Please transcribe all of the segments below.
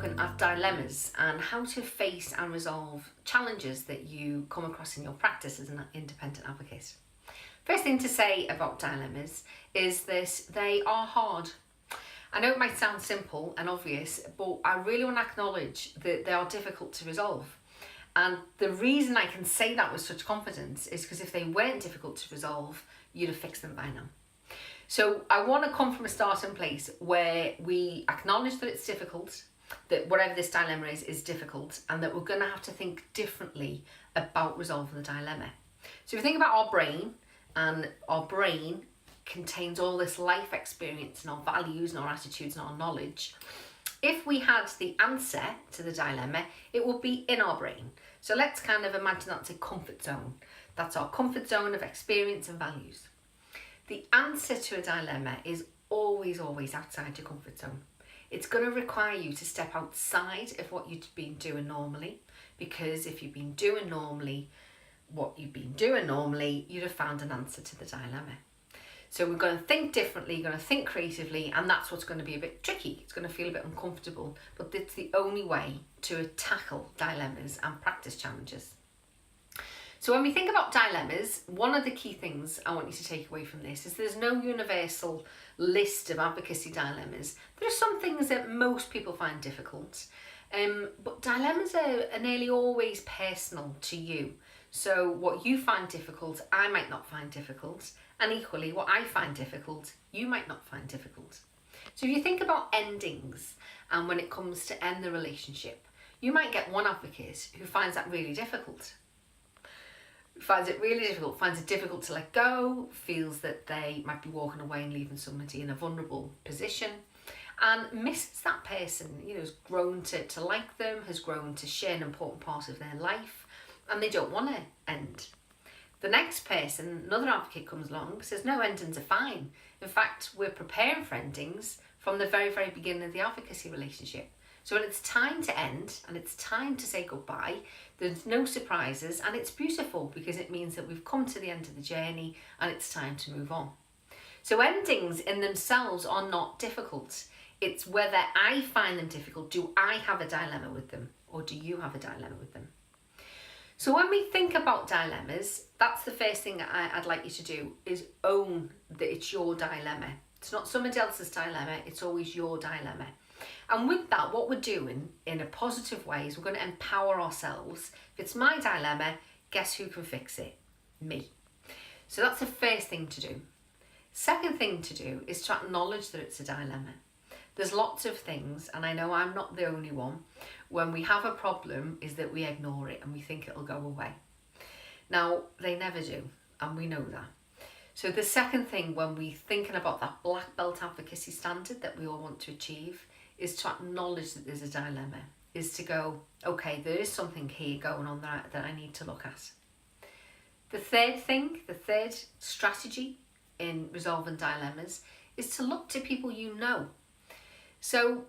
looking at dilemmas and how to face and resolve challenges that you come across in your practice as an independent advocate. First thing to say about dilemmas is this: they are hard. I know it might sound simple and obvious, but I really want to acknowledge that they are difficult to resolve. And the reason I can say that with such confidence is because if they weren't difficult to resolve, you'd have fixed them by now. So I want to come from a starting place where we acknowledge that it's difficult, that whatever this dilemma is difficult, and that we're going to have to think differently about resolving the dilemma. So if you think about our brain, and our brain contains all this life experience and our values and our attitudes and our knowledge. If we had the answer to the dilemma, it would be in our brain. So let's kind of imagine that's a comfort zone. That's our comfort zone of experience and values. The answer to a dilemma is always outside your comfort zone. It's going to require you to step outside of what you've been doing normally, because if you've been doing what you've been doing normally, you'd have found an answer to the dilemma. So we're going to think differently, going to think creatively, and that's what's going to be a bit tricky. It's going to feel a bit uncomfortable, but it's the only way to tackle dilemmas and practice challenges. So when we think about dilemmas, one of the key things I want you to take away from this is there's no universal list of advocacy dilemmas. There are some things that most people find difficult, but dilemmas are nearly always personal to you. So what you find difficult, I might not find difficult, and equally what I find difficult, you might not find difficult. So if you think about endings, and when it comes to end the relationship, you might get one advocate who finds that really difficult. Finds it difficult to let go, feels that they might be walking away and leaving somebody in a vulnerable position, and misses that person, has grown to like them, has grown to share an important part of their life, and they don't want to end. The next person, another advocate, comes along, says no, endings are fine. In fact, we're preparing for endings from the very, very beginning of the advocacy relationship. So when it's time to end and it's time to say goodbye, there's no surprises, and it's beautiful because it means that we've come to the end of the journey and it's time to move on. So endings in themselves are not difficult. It's whether I find them difficult. Do I have a dilemma with them, or do you have a dilemma with them? So when we think about dilemmas, that's the first thing I'd like you to do, is own that it's your dilemma. It's not somebody else's dilemma, it's always your dilemma. And with that, what we're doing in a positive way is we're going to empower ourselves. If it's my dilemma, guess who can fix it? Me. So that's the first thing to do. Second thing to do is to acknowledge that it's a dilemma. There's lots of things, and I know I'm not the only one, when we have a problem is that we ignore it and we think it'll go away. Now, they never do, and we know that. So the second thing when we're thinking about that black belt advocacy standard that we all want to achieve is to acknowledge that there's a dilemma, is to go, okay, there is something here going on that I need to look at. The third strategy in resolving dilemmas is to look to people you know. So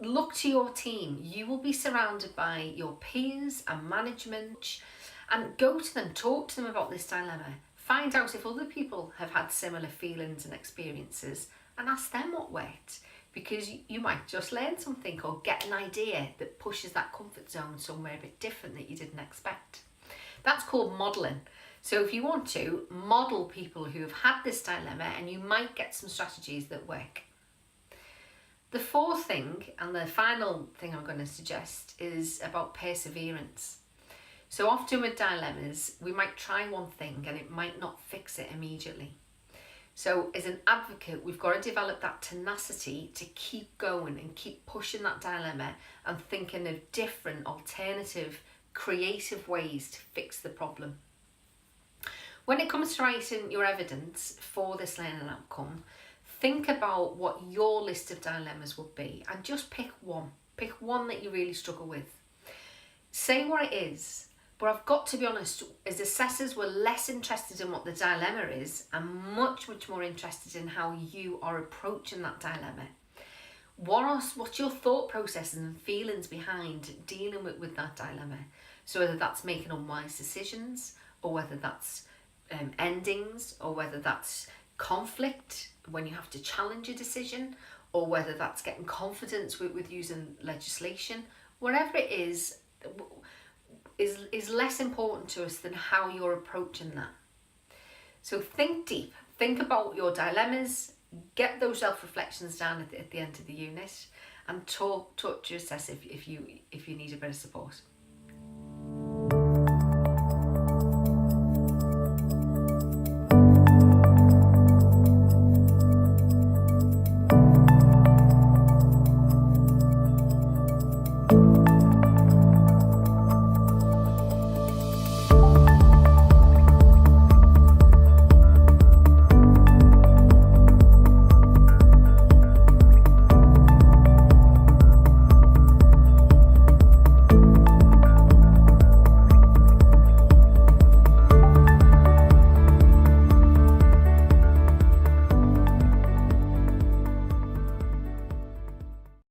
look to your team. You will be surrounded by your peers and management, and go to them, talk to them about this dilemma. Find out if other people have had similar feelings and experiences, and ask them what worked, because you might just learn something or get an idea that pushes that comfort zone somewhere a bit different that you didn't expect. That's called modelling. So if you want to, model people who have had this dilemma, and you might get some strategies that work. The fourth thing, and the final thing I'm going to suggest, is about perseverance. So often with dilemmas, we might try one thing and it might not fix it immediately. So as an advocate, we've got to develop that tenacity to keep going and keep pushing that dilemma and thinking of different, alternative, creative ways to fix the problem. When it comes to writing your evidence for this learning outcome, think about what your list of dilemmas would be, and just pick one. Pick one that you really struggle with. Say what it is. But I've got to be honest, as assessors, we're less interested in what the dilemma is and much more interested in how you are approaching that dilemma. What's your thought processes and feelings behind dealing with that dilemma? So whether that's making unwise decisions, or whether that's endings, or whether that's conflict when you have to challenge a decision, or whether that's getting confidence with using legislation, whatever it is less important to us than how you're approaching that. So think deep, think about your dilemmas, get those self-reflections down at the end of the unit, and talk to your assessor if you need a bit of support.